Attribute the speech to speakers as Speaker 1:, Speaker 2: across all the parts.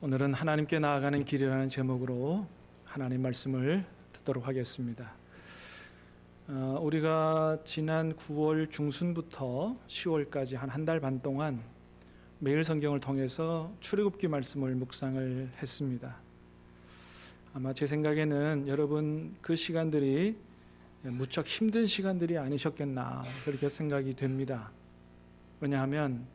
Speaker 1: 오늘은 하나님께 나아가는 길이라는 제목으로 하나님 말씀을 듣도록 하겠습니다. 우리가 지난 9월 중순부터 10월까지 한 달 반 동안 매일 성경을 통해서 출애굽기 말씀을 묵상을 했습니다. 아마 제 생각에는 여러분 그 시간들이 무척 힘든 시간들이 아니셨겠나 그렇게 생각이 됩니다. 왜냐하면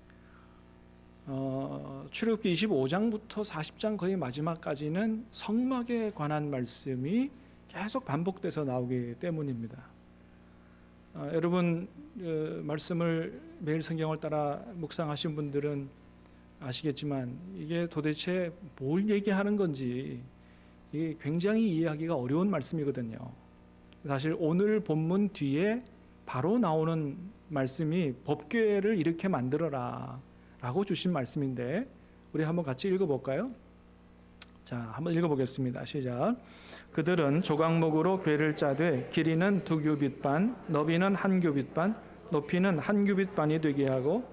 Speaker 1: 출애굽기 25장부터 40장 거의 마지막까지는 성막에 관한 말씀이 계속 반복돼서 나오기 때문입니다. 여러분 말씀을 매일 성경을 따라 묵상하신 분들은 아시겠지만 이게 도대체 뭘 얘기하는 건지 이게 굉장히 이해하기가 어려운 말씀이거든요. 사실 오늘 본문 뒤에 바로 나오는 말씀이 법궤를 이렇게 만들어라 라고 주신 말씀인데 우리 한번 같이 읽어볼까요? 자, 한번 읽어보겠습니다. 시작. 그들은 조각목으로 궤를 짜되 길이는 2규빗 반, 너비는 1규빗 반, 높이는 1규빗 반이 되게 하고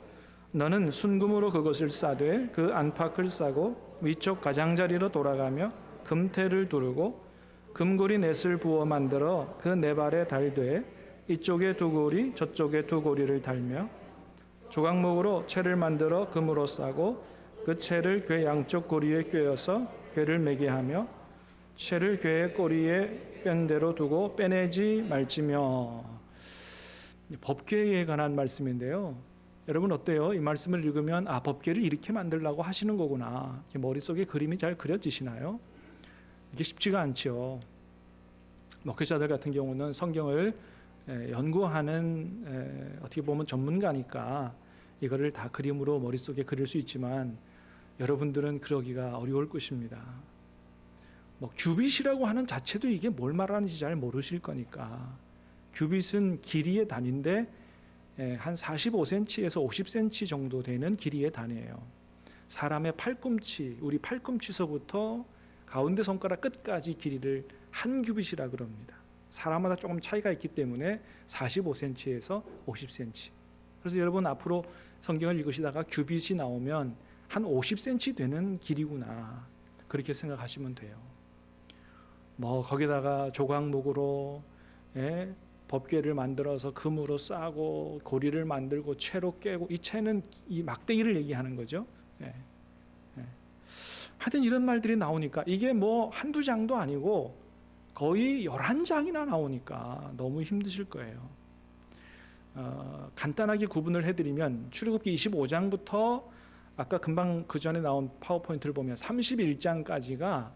Speaker 1: 너는 순금으로 그것을 싸되 그 안팎을 싸고 위쪽 가장자리로 돌아가며 금테를 두르고 금고리 넷을 부어 만들어 그 네 발에 달되 이쪽에 2고리 저쪽에 2고리를 달며 조각목으로 채를 만들어 금으로 싸고 그 채를 궤 양쪽 고리에 꿰어서 궤를 매게 하며 채를 궤의 꼬리에 뺀 대로 두고 빼내지 말지며. 법궤에 관한 말씀인데요. 여러분 어때요? 이 말씀을 읽으면 법궤를 이렇게 만들려고 하시는 거구나. 머릿속에 그림이 잘 그려지시나요? 이게 쉽지가 않죠. 목회자들 같은 경우는 성경을 연구하는 어떻게 보면 전문가니까 이거를 다 그림으로 머릿속에 그릴 수 있지만 여러분들은 그러기가 어려울 것입니다. 규빗이라고 하는 자체도 이게 뭘 말하는지 잘 모르실 거니까. 규빗은 길이의 단위인데 한 45cm에서 50cm 정도 되는 길이의 단위예요. 사람의 팔꿈치, 우리 팔꿈치서부터 가운데 손가락 끝까지 길이를 한 규빗이라 그럽니다. 사람마다 조금 차이가 있기 때문에 45cm에서 50cm. 그래서 여러분 앞으로 성경을 읽으시다가 규빗이 나오면 한 50cm 되는 길이구나 그렇게 생각하시면 돼요. 거기다가 조각목으로 법궤를 만들어서 금으로 싸고 고리를 만들고 채로 깨고, 이 채는 이 막대기를 얘기하는 거죠. 하여튼 이런 말들이 나오니까 이게 한두 장도 아니고 거의 11장이나 나오니까 너무 힘드실 거예요. 간단하게 구분을 해드리면 출애굽기 25장부터 아까 금방 그 전에 나온 파워포인트를 보면 31장까지가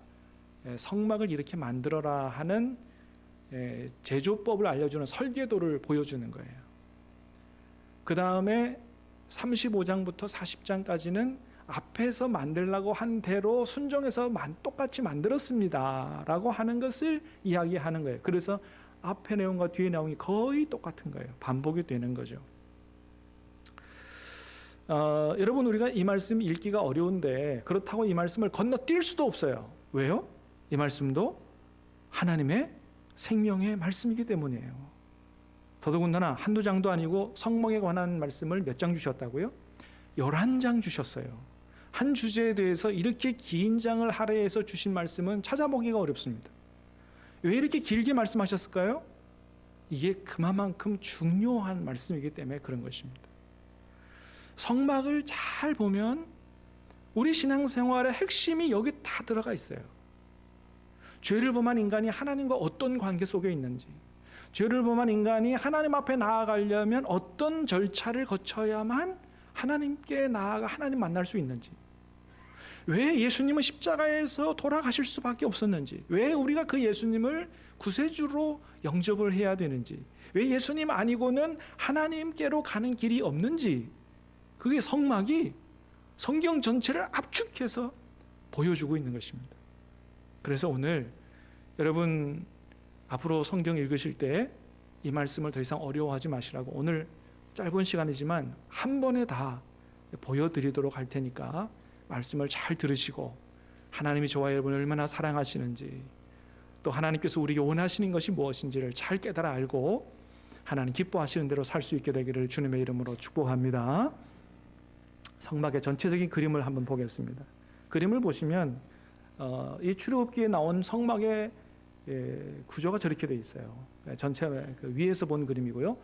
Speaker 1: 성막을 이렇게 만들어라 하는 제조법을 알려주는 설계도를 보여주는 거예요. 그 다음에 35장부터 40장까지는 앞에서 만들라고 한 대로 순종해서 똑같이 만들었습니다 라고 하는 것을 이야기하는 거예요. 그래서 앞에 내용과 뒤에 내용이 거의 똑같은 거예요. 반복이 되는 거죠. 여러분 우리가 이 말씀 읽기가 어려운데 그렇다고 이 말씀을 건너뛸 수도 없어요. 왜요? 이 말씀도 하나님의 생명의 말씀이기 때문이에요. 더더군다나 한두 장도 아니고 성막에 관한 말씀을 몇 장 주셨다고요? 11장 주셨어요. 한 주제에 대해서 이렇게 긴 장을 할애해서 주신 말씀은 찾아보기가 어렵습니다. 왜 이렇게 길게 말씀하셨을까요? 이게 그만큼 중요한 말씀이기 때문에 그런 것입니다. 성막을 잘 보면 우리 신앙생활의 핵심이 여기 다 들어가 있어요. 죄를 범한 인간이 하나님과 어떤 관계 속에 있는지, 죄를 범한 인간이 하나님 앞에 나아가려면 어떤 절차를 거쳐야만 하나님께 나아가 하나님 만날 수 있는지, 왜 예수님은 십자가에서 돌아가실 수밖에 없었는지, 왜 우리가 그 예수님을 구세주로 영접을 해야 되는지, 왜 예수님 아니고는 하나님께로 가는 길이 없는지, 그게 성막이 성경 전체를 압축해서 보여주고 있는 것입니다. 그래서 오늘 여러분 앞으로 성경 읽으실 때 이 말씀을 더 이상 어려워하지 마시라고 오늘 짧은 시간이지만 한 번에 다 보여드리도록 할 테니까 말씀을 잘 들으시고 하나님이 저와 여러분을 얼마나 사랑하시는지, 또 하나님께서 우리에게 원하시는 것이 무엇인지를 잘 깨달아 알고 하나님 기뻐하시는 대로 살 수 있게 되기를 주님의 이름으로 축복합니다. 성막의 전체적인 그림을 한번 보겠습니다. 그림을 보시면 이 출애굽기에 나온 성막의 구조가 저렇게 돼 있어요. 전체 그 위에서 본 그림이고요.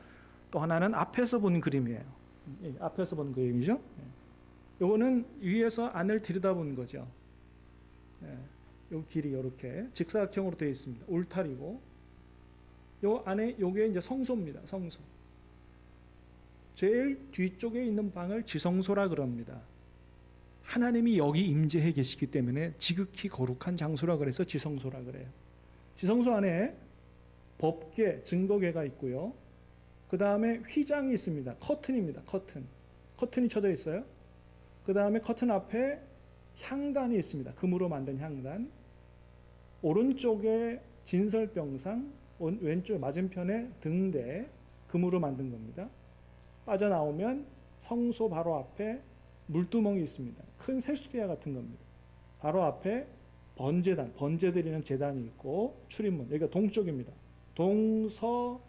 Speaker 1: 또 하나는 앞에서 본 그림이에요. 앞에서 본 그림이죠. 요거는 위에서 안을 들여다본 거죠. 요 길이 이렇게 직사각형으로 되어 있습니다. 울타리고 요 안에 요게 이제 성소입니다. 성소. 제일 뒤쪽에 있는 방을 지성소라 그럽니다. 하나님이 여기 임재해 계시기 때문에 지극히 거룩한 장소라 그래서 지성소라 그래요. 지성소 안에 법궤, 증거궤가 있고요. 그 다음에 휘장이 있습니다. 커튼입니다. 커튼이 쳐져 있어요. 그 다음에 커튼 앞에 향단이 있습니다. 금으로 만든 향단. 오른쪽에 진설병상, 왼쪽 맞은편에 등대, 금으로 만든 겁니다. 빠져나오면 성소 바로 앞에 물두멍이 있습니다. 큰 세수대야 같은 겁니다. 바로 앞에 번제단, 번제 드리는 제단이 있고 출입문, 여기가 동쪽입니다. 동서남북.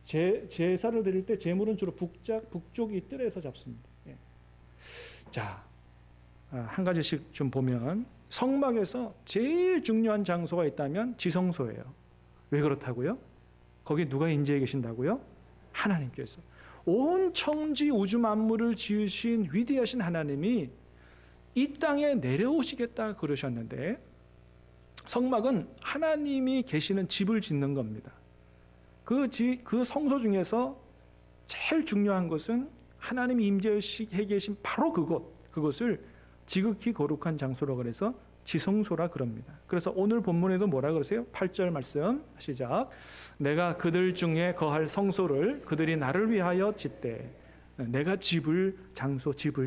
Speaker 1: 제사를 드릴 때 제물은 주로 북쪽이 뜰에서 잡습니다. 자, 한 가지씩 좀 보면 성막에서 제일 중요한 장소가 있다면 지성소예요. 왜 그렇다고요? 거기 누가 임재해 계신다고요? 하나님께서. 온 천지 우주 만물을 지으신 위대하신 하나님이 이 땅에 내려오시겠다 그러셨는데, 성막은 하나님이 계시는 집을 짓는 겁니다. 그 성소 중에서 제일 중요한 것은 하나님이 임재해 계신 바로 그것을 지극히 거룩한 장소라고 그래서 지성소라 그럽니다. 그래서 오늘 본문에도 뭐라 그러세요? 8절 말씀 시작. 내가 그들 중에 거할 성소를 그들이 나를 위하여 짓되 내가 집을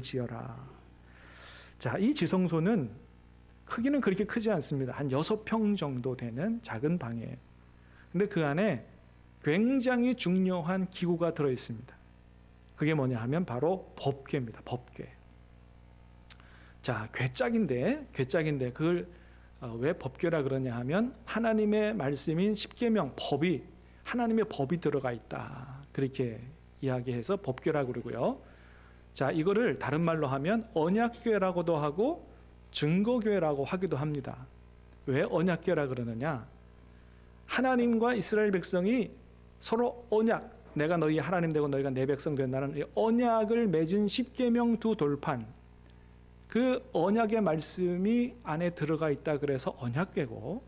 Speaker 1: 지어라. 자, 이 지성소는 크기는 그렇게 크지 않습니다. 한 6평 정도 되는 작은 방이에요. 근데 그 안에 굉장히 중요한 기구가 들어 있습니다. 그게 뭐냐 하면 바로 법궤입니다. 법궤. 자, 괴짝인데 그걸 왜 법궤라 그러냐 하면 하나님의 말씀인 십계명 법이, 하나님의 법이 들어가 있다. 그렇게 이야기해서 법궤라 그러고요. 자, 이거를 다른 말로 하면 언약궤라고도 하고 증거궤라고 하기도 합니다. 왜 언약궤라 그러느냐? 하나님과 이스라엘 백성이 서로 언약, 내가 너희 하나님 되고 너희가 내 백성 된다는 언약을 맺은 십계명 두 돌판, 그 언약의 말씀이 안에 들어가 있다 그래서 언약궤고,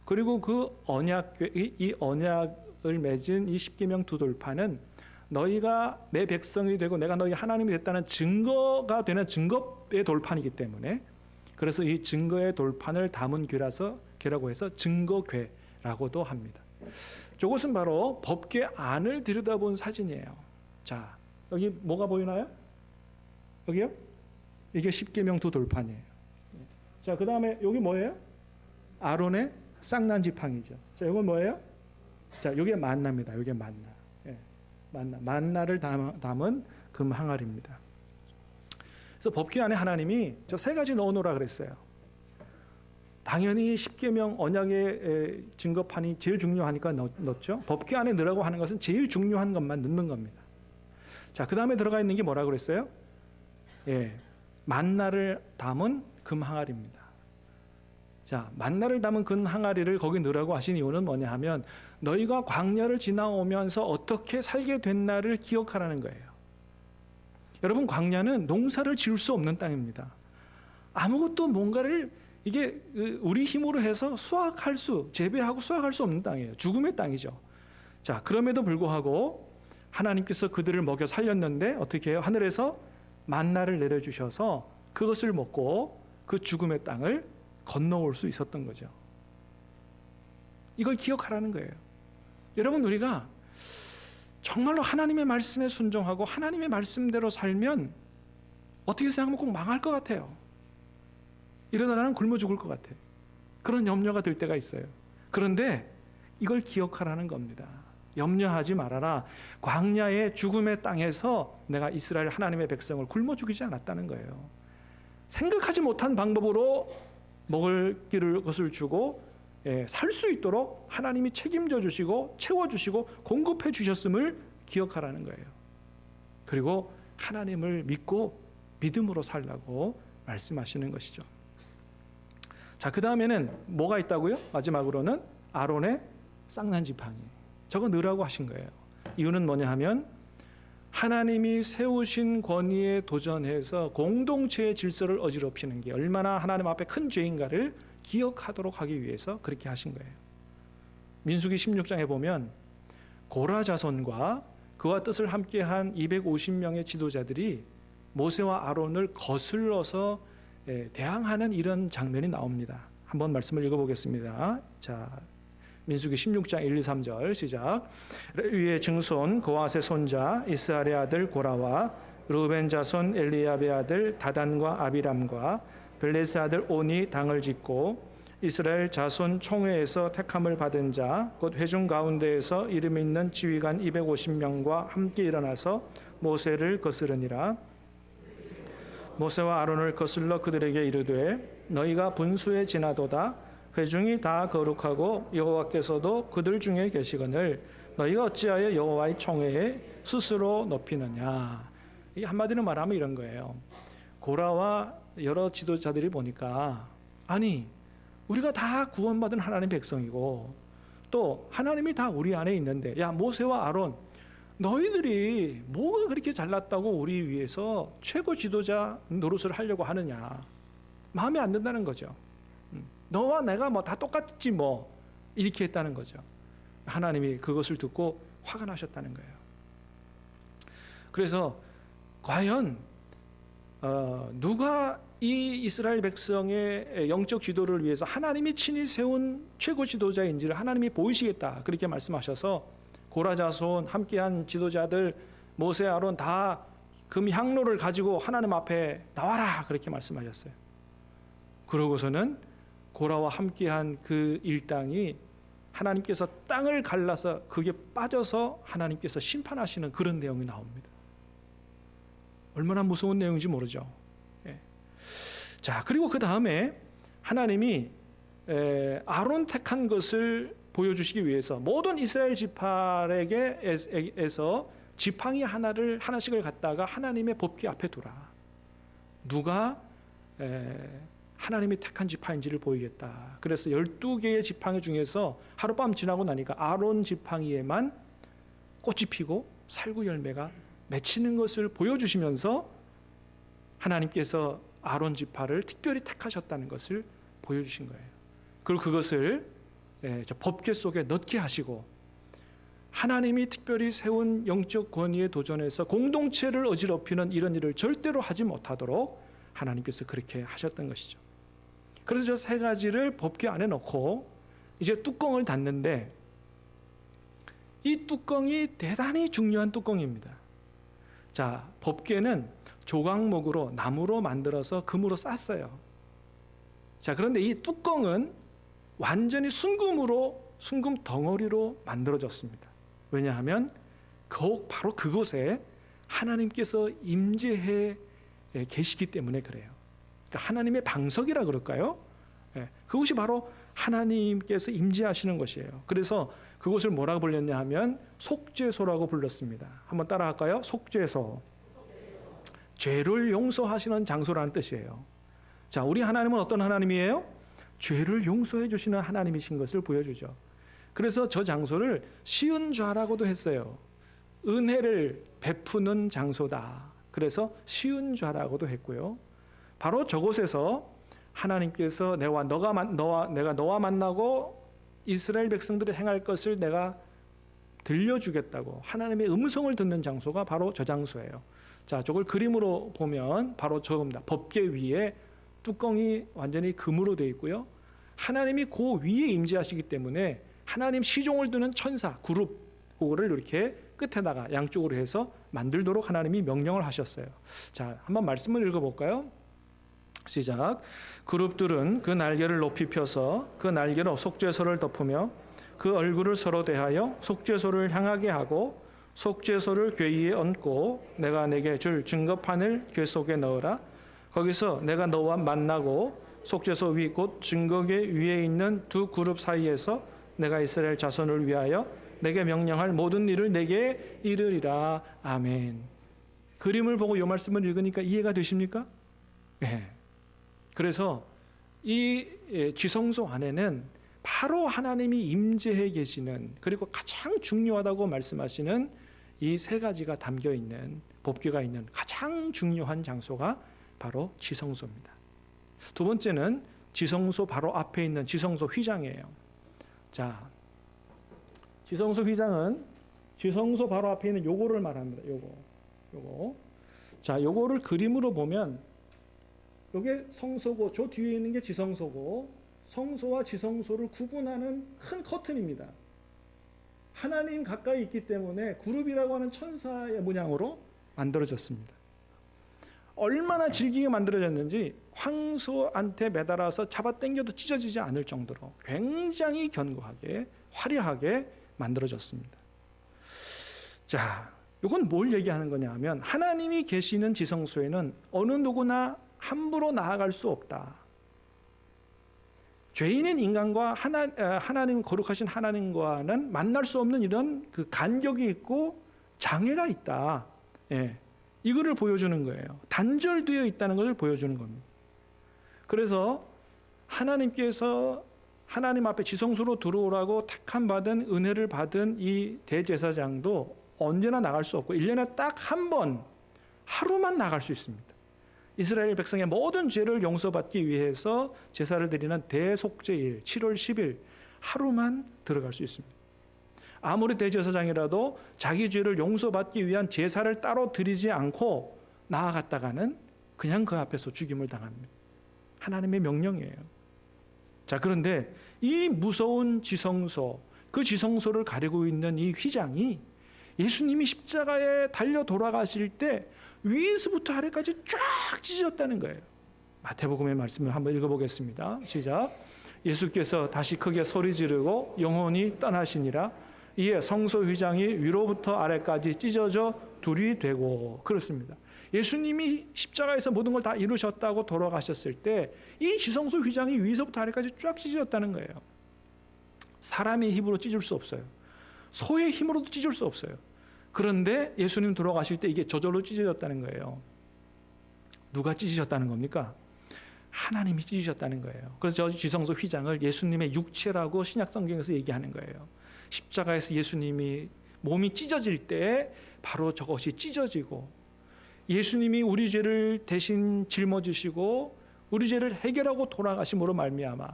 Speaker 1: 그리고 그 언약궤, 이 언약을 맺은 이 십계명 두 돌판은 너희가 내 백성이 되고 내가 너희 하나님이 됐다는 증거가 되는 증거의 돌판이기 때문에, 그래서 이 증거의 돌판을 담은 궤라고 해서 증거궤라고도 합니다. 이것은 바로 법궤 안을 들여다본 사진이에요. 자, 여기 뭐가 보이나요? 여기요? 이게 십계명 두 돌판이에요. 자, 그 다음에 여기 뭐예요? 아론의 쌍난 지팡이죠. 자, 이건 뭐예요? 자, 이게 만나입니다. 이게 만나. 만나를 담은 금 항아리입니다. 그래서 법궤 안에 하나님이 저 세 가지 넣어놓으라 그랬어요. 당연히 십계명 언약의 증거판이 제일 중요하니까 넣었죠. 법궤 안에 넣으라고 하는 것은 제일 중요한 것만 넣는 겁니다. 자, 그 다음에 들어가 있는 게 뭐라 그랬어요? 만나를 담은 금 항아리입니다. 자, 만나를 담은 금 항아리를 거기 넣으라고 하신 이유는 뭐냐 하면 너희가 광야를 지나오면서 어떻게 살게 된 날을 기억하라는 거예요. 여러분, 광야는 농사를 지을 수 없는 땅입니다. 아무것도 뭔가를 이게 우리 힘으로 해서 재배하고 수확할 수 없는 땅이에요. 죽음의 땅이죠. 자, 그럼에도 불구하고 하나님께서 그들을 먹여 살렸는데 어떻게 해요? 하늘에서 만나를 내려주셔서 그것을 먹고 그 죽음의 땅을 건너올 수 있었던 거죠. 이걸 기억하라는 거예요. 여러분, 우리가 정말로 하나님의 말씀에 순종하고 하나님의 말씀대로 살면 어떻게 생각하면 꼭 망할 것 같아요. 이러다가는 굶어 죽을 것 같아요. 그런 염려가 들 때가 있어요. 그런데 이걸 기억하라는 겁니다. 염려하지 말아라. 광야의 죽음의 땅에서 내가 이스라엘 하나님의 백성을 굶어 죽이지 않았다는 거예요. 생각하지 못한 방법으로 먹을 것을 주고 살 수 있도록 하나님이 책임져 주시고 채워주시고 공급해 주셨음을 기억하라는 거예요. 그리고 하나님을 믿고 믿음으로 살라고 말씀하시는 것이죠. 자, 그 다음에는 뭐가 있다고요? 마지막으로는 아론의 쌍난 지팡이. 저거 넣으라고 하신 거예요. 이유는 뭐냐 하면 하나님이 세우신 권위에 도전해서 공동체의 질서를 어지럽히는 게 얼마나 하나님 앞에 큰 죄인가를 기억하도록 하기 위해서 그렇게 하신 거예요. 민수기 16장에 보면 고라 자손과 그와 뜻을 함께한 250명의 지도자들이 모세와 아론을 거슬러서 대항하는 이런 장면이 나옵니다. 한번 말씀을 읽어보겠습니다. 자, 민수기 16장 1, 2, 3절 시작. 레위의 증손 고핫의 손자 이스할의 아들 고라와 르우벤 자손 엘리압의 아들 다단과 아비람과 벨레스의 아들 온이 당을 짓고 이스라엘 자손 총회에서 택함을 받은 자 곧 회중 가운데에서 이름 있는 지휘관 250명과 함께 일어나서 모세를 거스르니라. 모세와 아론을 거슬러 그들에게 이르되 너희가 분수에 지나도다 회중이 다 거룩하고 여호와께서도 그들 중에 계시거늘 너희가 어찌하여 여호와의 총회에 스스로 높이느냐. 이 한마디로 말하면 이런 거예요. 고라와 여러 지도자들이 보니까 아니 우리가 다 구원받은 하나님 백성이고 또 하나님이 다 우리 안에 있는데 야 모세와 아론 너희들이 뭐가 그렇게 잘났다고 우리 위해서 최고 지도자 노릇을 하려고 하느냐. 마음에 안 든다는 거죠. 너와 내가 뭐 다 똑같지 뭐 이렇게 했다는 거죠. 하나님이 그것을 듣고 화가 나셨다는 거예요. 그래서 과연 누가 이 이스라엘 백성의 영적 지도를 위해서 하나님이 친히 세운 최고 지도자인지를 하나님이 보이시겠다 그렇게 말씀하셔서 고라 자손 함께한 지도자들 모세 아론 다 금 향로를 가지고 하나님 앞에 나와라 그렇게 말씀하셨어요. 그러고서는 고라와 함께한 그 일당이 하나님께서 땅을 갈라서 그게 빠져서 하나님께서 심판하시는 그런 내용이 나옵니다. 얼마나 무서운 내용인지 모르죠. 예. 자, 그리고 그 다음에 하나님이 아론 택한 것을 보여주시기 위해서 모든 이스라엘 지파에게서 지팡이 하나씩을 갖다가 하나님의 법궤 앞에 두라. 누가 하나님이 택한 지팡이인지를 보이겠다. 그래서 12개의 지팡이 중에서 하룻밤 지나고 나니까 아론 지팡이에만 꽃이 피고 살구 열매가 맺히는 것을 보여주시면서 하나님께서 아론 지파를 특별히 택하셨다는 것을 보여주신 거예요. 그리고 그것을 저 법궤 속에 넣게 하시고 하나님이 특별히 세운 영적 권위에 도전해서 공동체를 어지럽히는 이런 일을 절대로 하지 못하도록 하나님께서 그렇게 하셨던 것이죠. 그래서 저 세 가지를 법궤 안에 넣고 이제 뚜껑을 닫는데 이 뚜껑이 대단히 중요한 뚜껑입니다. 자, 법궤는 조각목으로 나무로 만들어서 금으로 쌌어요. 자, 그런데 이 뚜껑은 완전히 순금 덩어리로 만들어졌습니다. 왜냐하면 바로 그곳에 하나님께서 임재해 계시기 때문에 그래요. 그러니까 하나님의 방석이라 그럴까요? 그것이 바로 하나님께서 임재하시는 것이에요. 그래서 그것을 뭐라고 불렸냐 하면 속죄소라고 불렀습니다. 한번 따라할까요? 속죄소. 죄를 용서하시는 장소라는 뜻이에요. 자, 우리 하나님은 어떤 하나님이에요? 죄를 용서해 주시는 하나님이신 것을 보여주죠. 그래서 저 장소를 시은좌라고도 했어요. 은혜를 베푸는 장소다. 그래서 시은좌라고도 했고요. 바로 저곳에서 하나님께서 내가 너와 만나고 이스라엘 백성들이 행할 것을 내가 들려주겠다고 하나님의 음성을 듣는 장소가 바로 저 장소예요. 자, 저걸 그림으로 보면 바로 저겁니다. 법궤 위에 뚜껑이 완전히 금으로 되어 있고요. 하나님이 그 위에 임재하시기 때문에 하나님 시종을 두는 천사, 그룹, 그거를 이렇게 끝에다가 양쪽으로 해서 만들도록 하나님이 명령을 하셨어요. 자, 한번 말씀을 읽어볼까요? 시작. 그룹들은 그 날개를 높이 펴서 그 날개로 속죄소를 덮으며 그 얼굴을 서로 대하여 속죄소를 향하게 하고 속죄소를 궤 위에 얹고 내가 내게 줄 증거판을 궤 속에 넣으라. 거기서 내가 너와 만나고 속죄소 위 곧 증거궤 위에 있는 두 그룹 사이에서 내가 이스라엘 자손을 위하여 내게 명령할 모든 일을 내게 이르리라. 아멘. 그림을 보고 이 말씀을 읽으니까 이해가 되십니까? 네. 그래서 이 지성소 안에는 바로 하나님이 임재해 계시는, 그리고 가장 중요하다고 말씀하시는 이 세 가지가 담겨 있는, 법궤가 있는 가장 중요한 장소가 바로 지성소입니다. 두 번째는 지성소 바로 앞에 있는 지성소 휘장이에요. 자, 지성소 휘장은 지성소 바로 앞에 있는 요거를 말합니다. 요거. 자, 요거를 그림으로 보면 요게 성소고, 저 뒤에 있는 게 지성소고, 성소와 지성소를 구분하는 큰 커튼입니다. 하나님 가까이 있기 때문에 그룹이라고 하는 천사의 문양으로 만들어졌습니다. 얼마나 질기게 만들어졌는지 황소한테 매달아서 잡아당겨도 찢어지지 않을 정도로 굉장히 견고하게 화려하게 만들어졌습니다. 자, 이건 뭘 얘기하는 거냐 하면, 하나님이 계시는 지성소에는 어느 누구나 함부로 나아갈 수 없다. 죄인인 인간과 하나님, 거룩하신 하나님과는 만날 수 없는 이런 그 간격이 있고 장애가 있다. 예, 이거를 보여주는 거예요. 단절되어 있다는 것을 보여주는 겁니다. 그래서 하나님께서 하나님 앞에 지성소로 들어오라고 택함 받은, 은혜를 받은 이 대제사장도 언제나 나갈 수 없고 1년에 딱 한 번, 하루만 나갈 수 있습니다. 이스라엘 백성의 모든 죄를 용서받기 위해서 제사를 드리는 대속죄일 7월 10일 하루만 들어갈 수 있습니다. 아무리 대제사장이라도 자기 죄를 용서받기 위한 제사를 따로 드리지 않고 나아갔다가는 그냥 그 앞에서 죽임을 당합니다. 하나님의 명령이에요. 자, 그런데 이 무서운 지성소, 그 지성소를 가리고 있는 이 휘장이 예수님이 십자가에 달려 돌아가실 때 위에서부터 아래까지 쫙 찢어졌다는 거예요. 마태복음의 말씀을 한번 읽어보겠습니다. 시작. 예수께서 다시 크게 소리 지르고 영혼이 떠나시니라. 이에 성소 휘장이 위로부터 아래까지 찢어져 둘이 되고, 그렇습니다. 예수님이 십자가에서 모든 걸 다 이루셨다고 돌아가셨을 때 이 지성소 휘장이 위에서부터 아래까지 쫙 찢어졌다는 거예요. 사람의 힘으로 찢을 수 없어요. 소의 힘으로도 찢을 수 없어요. 그런데 예수님 돌아가실 때 이게 저절로 찢어졌다는 거예요. 누가 찢으셨다는 겁니까? 하나님이 찢으셨다는 거예요. 그래서 저 지성소 휘장을 예수님의 육체라고 신약성경에서 얘기하는 거예요. 십자가에서 예수님이 몸이 찢어질 때 바로 저것이 찢어지고, 예수님이 우리 죄를 대신 짊어지시고 우리 죄를 해결하고 돌아가심으로 말미암아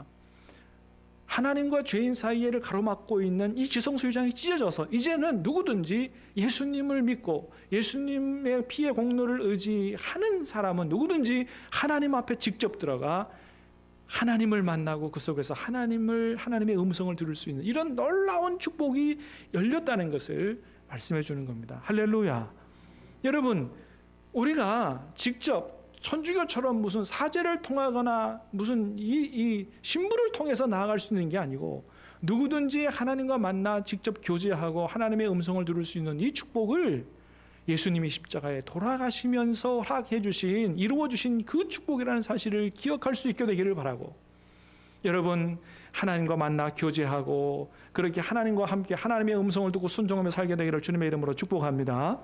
Speaker 1: 하나님과 죄인 사이를 가로막고 있는 이 지성소 휘장이 찢어져서 이제는 누구든지 예수님을 믿고 예수님의 피의 공로를 의지하는 사람은 누구든지 하나님 앞에 직접 들어가 하나님을 만나고 그 속에서 하나님의 음성을 들을 수 있는 이런 놀라운 축복이 열렸다는 것을 말씀해 주는 겁니다. 할렐루야. 여러분, 우리가 직접 천주교처럼 무슨 사제를 통하거나 무슨 이 신부를 통해서 나아갈 수 있는 게 아니고, 누구든지 하나님과 만나 직접 교제하고 하나님의 음성을 들을 수 있는 이 축복을 예수님이 십자가에 돌아가시면서 허락해 주신, 이루어 주신 그 축복이라는 사실을 기억할 수 있게 되기를 바라고, 여러분 하나님과 만나 교제하고 그렇게 하나님과 함께 하나님의 음성을 듣고 순종하며 살게 되기를 주님의 이름으로 축복합니다.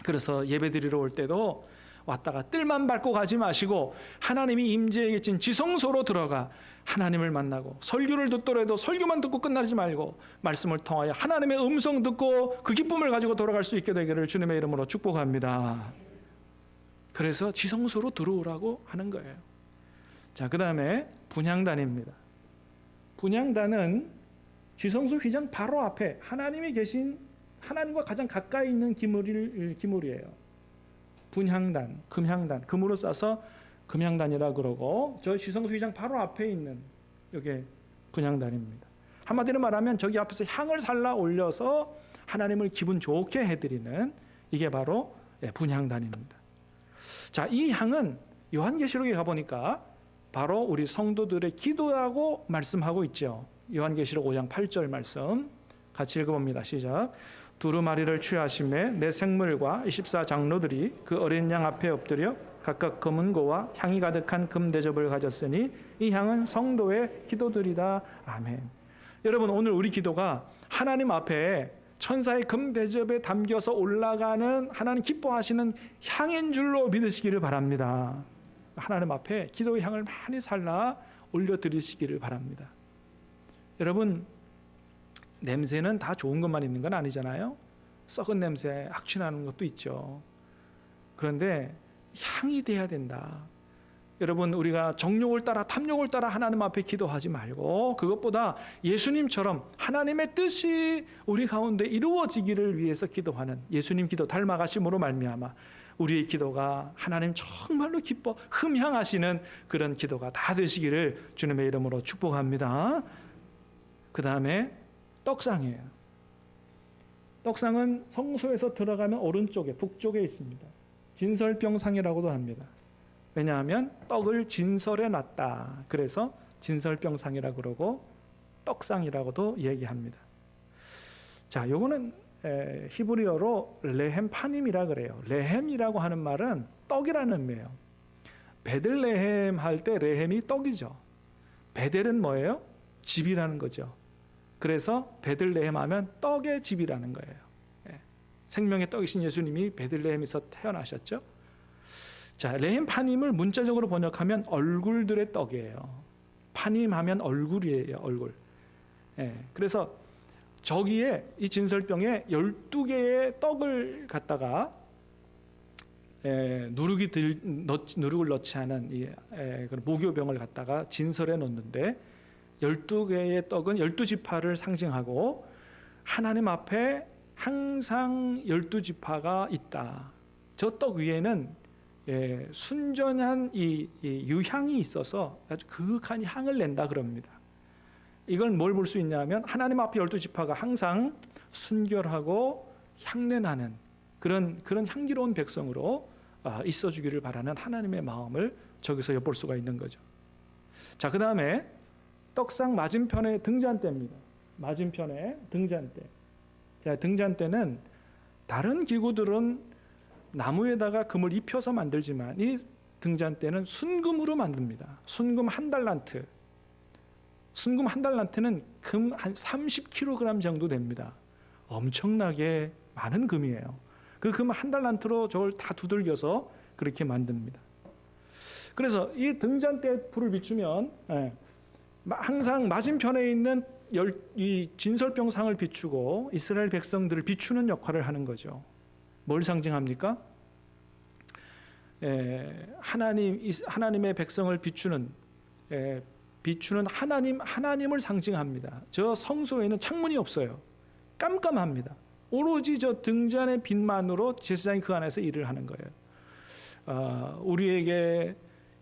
Speaker 1: 그래서 예배드리러 올 때도 왔다가 뜰만 밟고 가지 마시고 하나님이 임재해 계신 지성소로 들어가 하나님을 만나고, 설교를 듣더라도 설교만 듣고 끝나지 말고 말씀을 통하여 하나님의 음성 듣고 그 기쁨을 가지고 돌아갈 수 있게 되기를 주님의 이름으로 축복합니다. 그래서 지성소로 들어오라고 하는 거예요. 자, 그 다음에 분향단입니다. 분향단은 지성소 휘장 바로 앞에 하나님이 계신, 하나님과 가장 가까이 있는 기물이에요. 분향단, 금향단, 금으로 싸서 금향단이라 그러고, 저 지성소 휘장 바로 앞에 있는 이게 분향단입니다. 한마디로 말하면 저기 앞에서 향을 살라 올려서 하나님을 기분 좋게 해드리는 이게 바로 분향단입니다. 자, 이 향은 요한계시록에 가보니까 바로 우리 성도들의 기도라고 말씀하고 있죠. 요한계시록 5장 8절 말씀 같이 읽어봅니다. 시작. 두루마리를 취하심에 내 생물과 24장로들이 그 어린 양 앞에 엎드려 각각 검은 고와 향이 가득한 금 대접을 가졌으니 이 향은 성도의 기도들이다. 아멘. 여러분, 오늘 우리 기도가 하나님 앞에 천사의 금 대접에 담겨서 올라가는 하나님 기뻐하시는 향인 줄로 믿으시기를 바랍니다. 하나님 앞에 기도의 향을 많이 살라 올려드리시기를 바랍니다. 여러분, 냄새는 다 좋은 것만 있는 건 아니잖아요. 썩은 냄새, 악취나는 것도 있죠. 그런데 향이 돼야 된다. 여러분, 우리가 정욕을 따라 탐욕을 따라 하나님 앞에 기도하지 말고 그것보다 예수님처럼 하나님의 뜻이 우리 가운데 이루어지기를 위해서 기도하는 예수님 기도 닮아가심으로 말미암아 우리의 기도가 하나님 정말로 기뻐 흠향하시는 그런 기도가 다 되시기를 주님의 이름으로 축복합니다. 그 다음에 떡상이에요. 떡상은 성소에서 들어가면 오른쪽에 북쪽에 있습니다. 진설병상이라고도 합니다. 왜냐하면 떡을 진설에 놨다. 그래서 진설병상이라고 그러고 떡상이라고도 얘기합니다. 자, 요거는 히브리어로 레헴파님이라 그래요. 레헴이라고 하는 말은 떡이라는 의미예요. 베들레헴 할 때 레헴이 떡이죠. 베델은 뭐예요? 집이라는 거죠. 그래서 베들레헴 하면 떡의 집이라는 거예요. 생명의 떡이신 예수님이 베들레헴에서 태어나셨죠. 자, 레헴 파님을 문자적으로 번역하면 얼굴들의 떡이에요. 파님 하면 얼굴이에요, 얼굴. 그래서 저기에 이 진설병에 12개의 떡을 갖다가 누룩을 넣지 않은 무교병을 갖다가 진설에 놓는데 12개의 떡은 12지파를 상징하고 하나님 앞에 항상 12지파가 있다. 저 떡 위에는 순전한 이 유향이 있어서 아주 그윽한 향을 낸다 그럽니다. 이걸 뭘 볼 수 있냐면 하나님 앞에 12지파가 항상 순결하고 향내나는 그런 향기로운 백성으로 있어주기를 바라는 하나님의 마음을 저기서 엿볼 수가 있는 거죠. 자, 그 다음에 떡상 맞은편에 등잔대입니다. 맞은편에 등잔대. 자, 등잔대는 다른 기구들은 나무에다가 금을 입혀서 만들지만 이 등잔대는 순금으로 만듭니다. 순금 한 달란트. 순금 한 달란트는 금 한 30kg 정도 됩니다. 엄청나게 많은 금이에요. 그 금 한 달란트로 저걸 다 두들겨서 그렇게 만듭니다. 그래서 이 등잔대에 불을 비추면 항상 맞은편에 있는 이 진설병상을 비추고 이스라엘 백성들을 비추는 역할을 하는 거죠. 뭘 상징합니까? 하나님의 백성을 비추는 하나님을 상징합니다. 저 성소에는 창문이 없어요. 깜깜합니다. 오로지 저 등잔의 빛만으로 제사장이 그 안에서 일을 하는 거예요. 우리에게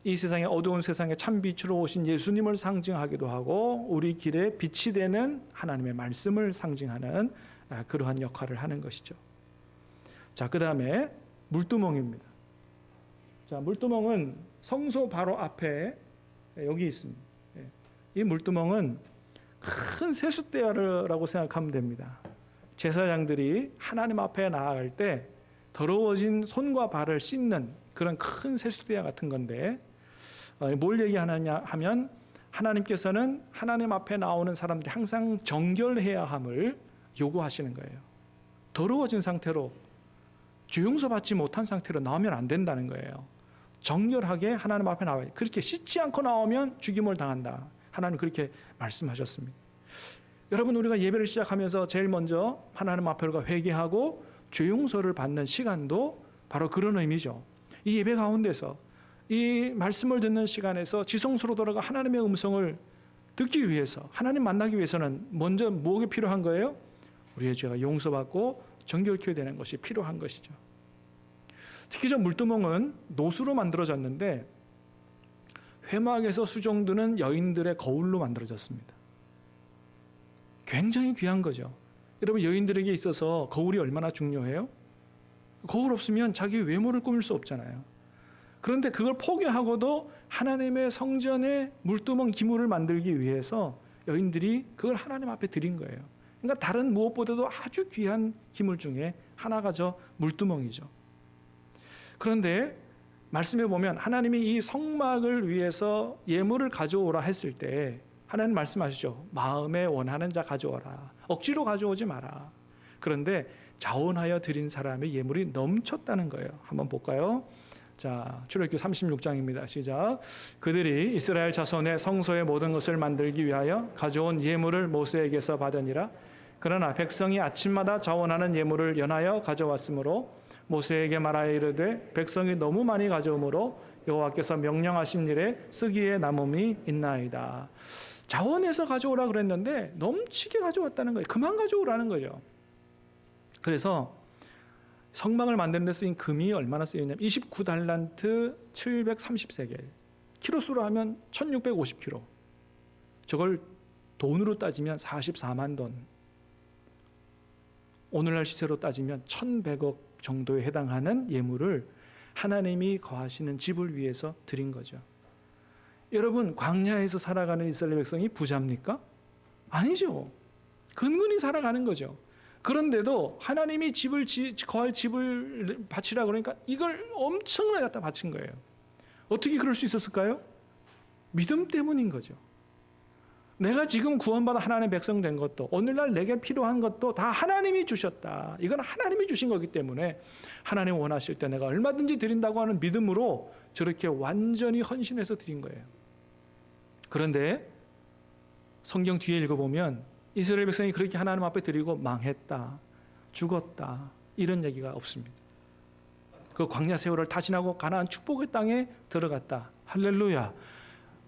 Speaker 1: 이 세상에 어두운 세상에 참 빛으로 오신 예수님을 상징하기도 하고 우리 길에 빛이 되는 하나님의 말씀을 상징하는 그러한 역할을 하는 것이죠. 자, 그 다음에 물두멍입니다. 자, 물두멍은 성소 바로 앞에 여기 있습니다. 이 물두멍은 큰 세숫대야라고 생각하면 됩니다. 제사장들이 하나님 앞에 나아갈 때 더러워진 손과 발을 씻는 그런 큰 세숫대야 같은 건데 뭘 얘기하느냐 하면 하나님께서는 하나님 앞에 나오는 사람들이 항상 정결해야 함을 요구하시는 거예요. 더러워진 상태로 죄 용서 받지 못한 상태로 나오면 안 된다는 거예요. 정결하게 하나님 앞에 나와요. 그렇게 씻지 않고 나오면 죽임을 당한다. 하나님 그렇게 말씀하셨습니다. 여러분, 우리가 예배를 시작하면서 제일 먼저 하나님 앞에 우리가 회개하고 죄 용서를 받는 시간도 바로 그런 의미죠. 이 예배 가운데서 이 말씀을 듣는 시간에서 지성소로 돌아가 하나님의 음성을 듣기 위해서 하나님 만나기 위해서는 먼저 뭐가 필요한 거예요? 우리의 죄가 용서받고 정결케 되는 것이 필요한 것이죠. 특히 저 물두멍은 노수로 만들어졌는데 회막에서 수종드는 여인들의 거울로 만들어졌습니다. 굉장히 귀한 거죠. 여러분, 여인들에게 있어서 거울이 얼마나 중요해요? 거울 없으면 자기 외모를 꾸밀 수 없잖아요. 그런데 그걸 포기하고도 하나님의 성전에 물두멍 기물을 만들기 위해서 여인들이 그걸 하나님 앞에 드린 거예요. 그러니까 다른 무엇보다도 아주 귀한 기물 중에 하나가 저 물두멍이죠. 그런데 말씀해 보면 하나님이 이 성막을 위해서 예물을 가져오라 했을 때 하나님 말씀하시죠. 마음에 원하는 자 가져오라. 억지로 가져오지 마라. 그런데 자원하여 드린 사람의 예물이 넘쳤다는 거예요. 한번 볼까요? 자, 출애굽기 36장입니다. 시작. 그들이 이스라엘 자손의 성소의 모든 것을 만들기 위하여 가져온 예물을 모세에게서 받으니라. 그러나 백성이 아침마다 자원하는 예물을 연하여 가져왔으므로 모세에게 말하여 이르되 백성이 너무 많이 가져오므로 여호와께서 명령하신 일에 쓰기에 남음이 있나이다. 자원해서 가져오라 그랬는데 넘치게 가져왔다는 거예요. 그만 가져오라는 거죠. 그래서 성막을 만드는 데 쓰인 금이 얼마나 쓰였냐면 29달란트 730세겔, 키로수로 하면 1650kg. 저걸 돈으로 따지면 44만 돈, 오늘날 시세로 따지면 1100억 정도에 해당하는 예물을 하나님이 거하시는 집을 위해서 드린 거죠. 여러분, 광야에서 살아가는 이스라엘 백성이 부자입니까? 아니죠. 근근히 살아가는 거죠. 그런데도 하나님이 거할 집을 바치라 그러니까 이걸 엄청나게 갖다 바친 거예요. 어떻게 그럴 수 있었을까요? 믿음 때문인 거죠. 내가 지금 구원받아 하나님의 백성 된 것도, 오늘날 내게 필요한 것도 다 하나님이 주셨다. 이건 하나님이 주신 거기 때문에 하나님 원하실 때 내가 얼마든지 드린다고 하는 믿음으로 저렇게 완전히 헌신해서 드린 거예요. 그런데 성경 뒤에 읽어보면 이스라엘 백성이 그렇게 하나님 앞에 드리고 망했다, 죽었다, 이런 얘기가 없습니다. 그 광야 세월을 다 지나고 가나안 축복의 땅에 들어갔다. 할렐루야.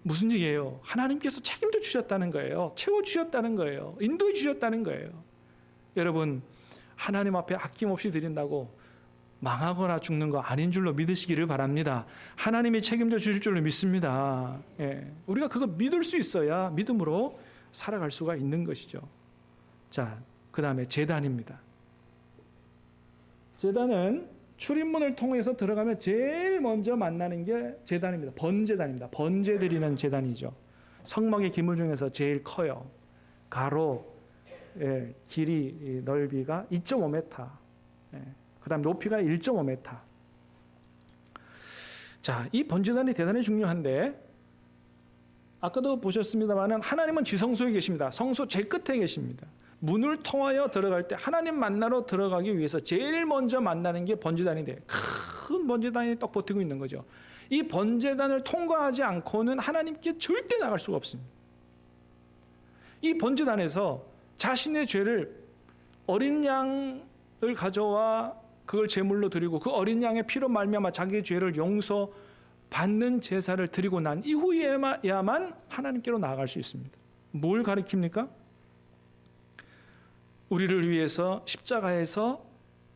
Speaker 1: 무슨 얘기예요? 하나님께서 책임도 주셨다는 거예요. 채워주셨다는 거예요. 인도해 주셨다는 거예요. 여러분, 하나님 앞에 아낌없이 드린다고 망하거나 죽는 거 아닌 줄로 믿으시기를 바랍니다. 하나님이 책임져 주실 줄로 믿습니다. 예. 우리가 그거 믿을 수 있어야 믿음으로 살아갈 수가 있는 것이죠. 자, 그 다음에 제단입니다. 제단은 출입문을 통해서 들어가면 제일 먼저 만나는 게 제단입니다. 번제단입니다. 번제 드리는 제단이죠. 성막의 기물 중에서 제일 커요. 가로, 길이, 넓이가 2.5m, 그 다음 높이가 1.5m. 자, 이 번제단이 대단히 중요한데, 아까도 보셨습니다만 하나님은 지성소에 계십니다. 성소 제일 끝에 계십니다. 문을 통하여 들어갈 때 하나님 만나러 들어가기 위해서 제일 먼저 만나는 게 번제단인데, 큰 번제단이 딱 버티고 있는 거죠. 이 번제단을 통과하지 않고는 하나님께 절대 나갈 수가 없습니다. 이 번제단에서 자신의 죄를, 어린 양을 가져와 그걸 제물로 드리고 그 어린 양의 피로 말미암아 자기의 죄를 용서받는 제사를 드리고 난 이후에야만 하나님께로 나아갈 수 있습니다. 뭘 가리킵니까? 우리를 위해서 십자가에서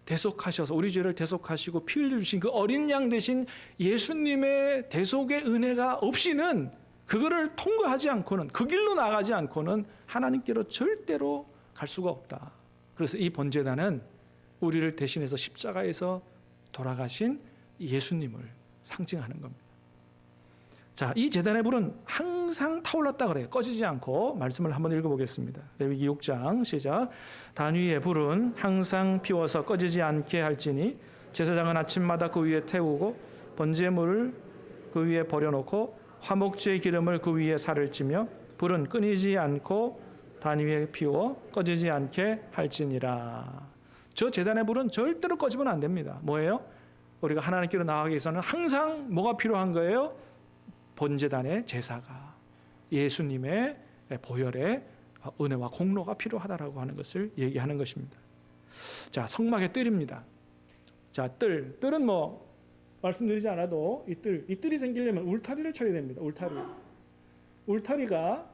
Speaker 1: 대속하셔서 우리 죄를 대속하시고 피 흘려주신 그 어린 양 대신 예수님의 대속의 은혜가 없이는, 그거를 통과하지 않고는, 그 길로 나가지 않고는 하나님께로 절대로 갈 수가 없다. 그래서 이 번제단은 우리를 대신해서 십자가에서 돌아가신 예수님을 상징하는 겁니다. 자, 이 제단의 불은 항상 타올랐다 그래요. 꺼지지 않고. 말씀을 한번 읽어보겠습니다. 레위기 6장 시작. 단 위의 불은 항상 피워서 꺼지지 않게 할지니 제사장은 아침마다 그 위에 태우고 번제물을 그 위에 버려놓고 화목제의 기름을 그 위에 살을 찌며 불은 끊이지 않고 단 위에 피워 꺼지지 않게 할지니라. 저 제단의 불은 절대로 꺼지면 안 됩니다. 뭐예요? 우리가 하나님께로 나아가기 위해서는 항상 뭐가 필요한 거예요? 번제단의 제사가, 예수님의 보혈의 은혜와 공로가 필요하다라고 하는 것을 얘기하는 것입니다. 자, 성막의 뜰입니다. 자, 뜰은 뭐 말씀드리지 않아도 이 뜰이 생기려면 울타리를 쳐야 됩니다. 울타리가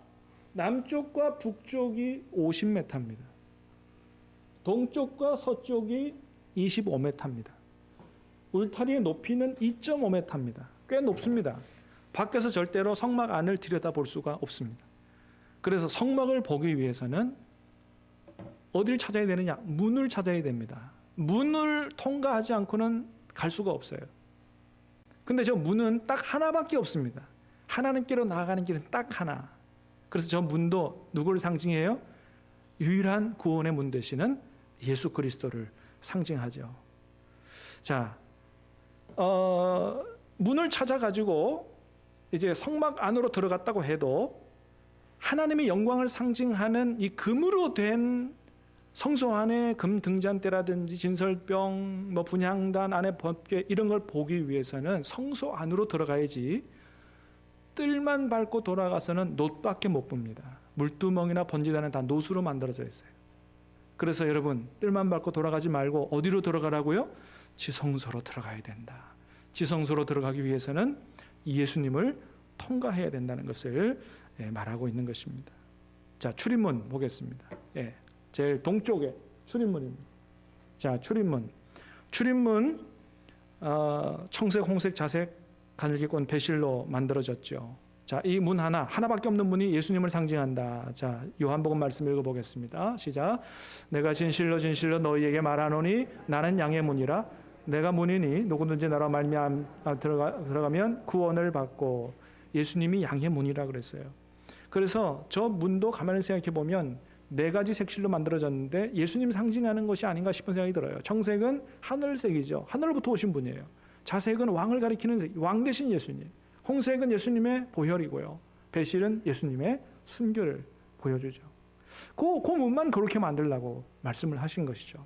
Speaker 1: 남쪽과 북쪽이 50m입니다. 동쪽과 서쪽이 25m입니다. 울타리의 높이는 2.5m입니다. 꽤 높습니다. 밖에서 절대로 성막 안을 들여다볼 수가 없습니다. 그래서 성막을 보기 위해서는 어디를 찾아야 되느냐? 문을 찾아야 됩니다. 문을 통과하지 않고는 갈 수가 없어요. 근데 저 문은 딱 하나밖에 없습니다. 하나님께로 나아가는 길은 딱 하나. 그래서 저 문도 누구를 상징해요? 유일한 구원의 문 되시는 예수 그리스도를 상징하죠. 자, 문을 찾아가지고 이제 성막 안으로 들어갔다고 해도 하나님의 영광을 상징하는 이 금으로 된 성소 안에 금 등잔대라든지 진설병, 뭐 분향단 안에 법궤 이런 걸 보기 위해서는 성소 안으로 들어가야지 뜰만 밟고 돌아가서는 놋밖에 못 봅니다. 물두멍이나 번지단은 다 놋으로 만들어져 있어요. 그래서 여러분 뜰만 밟고 돌아가지 말고 어디로 들어가라고요? 지성소로 들어가야 된다. 지성소로 들어가기 위해서는 예수님을 통과해야 된다는 것을 말하고 있는 것입니다. 자, 출입문 보겠습니다. 제일 동쪽에 출입문입니다. 자, 출입문 청색, 홍색, 자색, 가늘기권, 배실로 만들어졌죠. 자, 이 문 하나밖에 없는 문이 예수님을 상징한다. 자, 요한복음 말씀 읽어보겠습니다. 시작. 내가 진실로 너희에게 말하노니 나는 양의 문이라. 내가 문이니 누구든지 나로 말미암아 들어가면 구원을 받고. 예수님이 양의 문이라 그랬어요. 그래서 저 문도 가만히 생각해 보면 4가지 색실로 만들어졌는데 예수님 상징하는 것이 아닌가 싶은 생각이 들어요. 청색은 하늘색이죠. 하늘로부터 오신 분이에요. 자색은 왕을 가리키는 왕 대신 예수님. 홍색은 예수님의 보혈이고요. 배실은 예수님의 순교를 보여주죠. 그 문만 그렇게 만들라고 말씀을 하신 것이죠.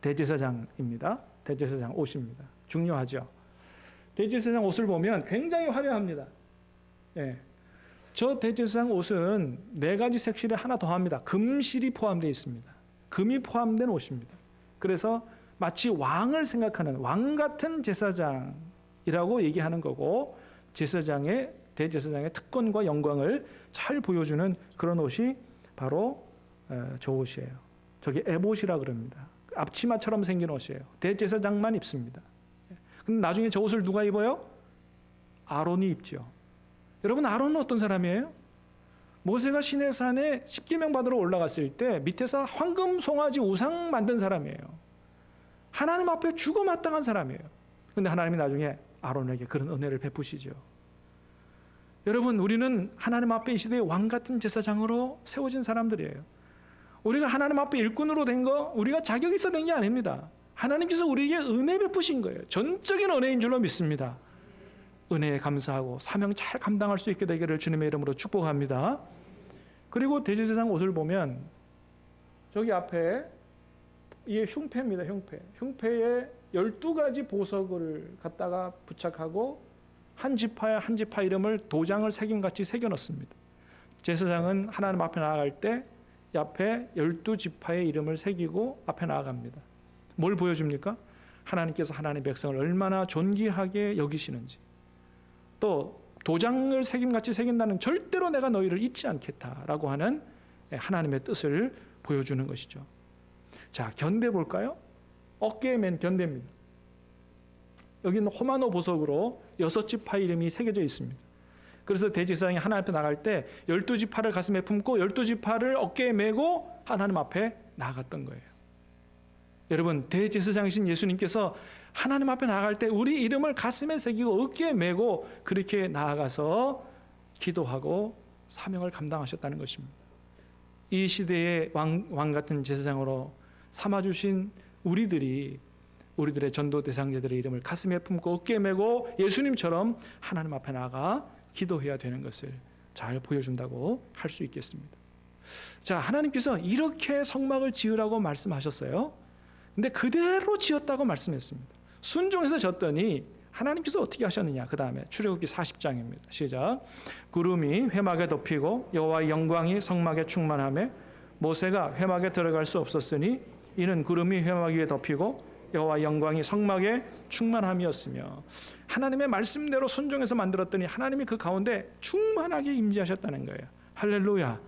Speaker 1: 대제사장입니다. 대제사장 옷입니다. 중요하죠. 대제사장 옷을 보면 굉장히 화려합니다. 저 대제사장 옷은 4가지 색실에 하나 더합니다. 금실이 포함되어 있습니다. 금이 포함된 옷입니다. 그래서 마치 왕을 생각하는 왕 같은 제사장이라고 얘기하는 거고, 대제사장의 특권과 영광을 잘 보여주는 그런 옷이 바로 저 옷이에요. 저게 에봇이라 그럽니다. 앞치마처럼 생긴 옷이에요. 대제사장만 입습니다. 근데 나중에 저 옷을 누가 입어요? 아론이 입죠. 여러분, 아론은 어떤 사람이에요? 모세가 시내산에 십계명 받으러 올라갔을 때 밑에서 황금 송아지 우상 만든 사람이에요. 하나님 앞에 죽어마땅한 사람이에요. 그런데 하나님이 나중에 아론에게 그런 은혜를 베푸시죠. 여러분, 우리는 하나님 앞에 이 시대의 왕 같은 제사장으로 세워진 사람들이에요. 우리가 하나님 앞에 일꾼으로 된 거 우리가 자격이 있어 된 게 아닙니다. 하나님께서 우리에게 은혜 베푸신 거예요. 전적인 은혜인 줄로 믿습니다. 은혜에 감사하고 사명 잘 감당할 수 있게 되기를 주님의 이름으로 축복합니다. 그리고 대제사장 옷을 보면 저기 앞에 이게 흉패입니다. 흉패에 12가지 보석을 갖다가 부착하고 한 지파에 한 지파 이름을 도장을 새김같이 새겨놓습니다. 제사장은 하나님 앞에 나아갈 때 앞에 12지파의 이름을 새기고 앞에 나아갑니다. 뭘 보여줍니까? 하나님께서 하나님의 백성을 얼마나 존귀하게 여기시는지, 또 도장을 새김같이 새긴다는 절대로 내가 너희를 잊지 않겠다라고 하는 하나님의 뜻을 보여주는 것이죠. 자, 견대 볼까요? 어깨에 맨 견대입니다. 여기는 호마노 보석으로 6지파 이름이 새겨져 있습니다. 그래서 대제사장이 하나님 앞에 나갈 때 12지파를 가슴에 품고 12지파를 어깨에 메고 하나님 앞에 나아갔던 거예요. 여러분, 대제사장이신 예수님께서 하나님 앞에 나아갈 때 우리 이름을 가슴에 새기고 어깨에 메고 그렇게 나아가서 기도하고 사명을 감당하셨다는 것입니다. 이 시대의 왕 같은 제사장으로 삼아주신 우리들의 전도 대상자들의 이름을 가슴에 품고 어깨에 메고 예수님처럼 하나님 앞에 나아가 기도해야 되는 것을 잘 보여준다고 할 수 있겠습니다. 자, 하나님께서 이렇게 성막을 지으라고 말씀하셨어요. 근데 그대로 지었다고 말씀했습니다. 순종해서 졌더니 하나님께서 어떻게 하셨느냐. 그 다음에 출애굽기 40장입니다. 시작. 구름이 회막에 덮이고 여호와의 영광이 성막에 충만하며 모세가 회막에 들어갈 수 없었으니 이는 구름이 회막 위에 덮이고 여호와의 영광이 성막에 충만함이었으며, 하나님의 말씀대로 순종해서 만들었더니 하나님이 그 가운데 충만하게 임재하셨다는 거예요. 할렐루야.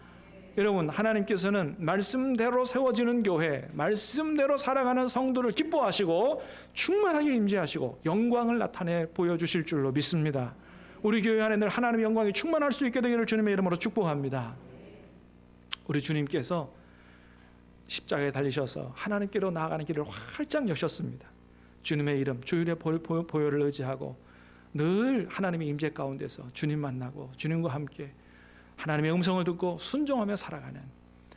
Speaker 1: 여러분, 하나님께서는 말씀대로 세워지는 교회, 말씀대로 살아가는 성도를 기뻐하시고 충만하게 임재하시고 영광을 나타내 보여주실 줄로 믿습니다. 우리 교회 안에 늘 하나님의 영광이 충만할 수 있게 되기를 주님의 이름으로 축복합니다. 우리 주님께서 십자가에 달리셔서 하나님께로 나아가는 길을 활짝 여셨습니다. 주님의 이름, 주일의 보혈을 의지하고 늘 하나님의 임재 가운데서 주님 만나고 주님과 함께 하나님의 음성을 듣고 순종하며 살아가는,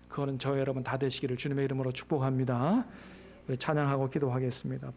Speaker 1: 그거는 저와 여러분 다 되시기를 주님의 이름으로 축복합니다. 우리 찬양하고 기도하겠습니다.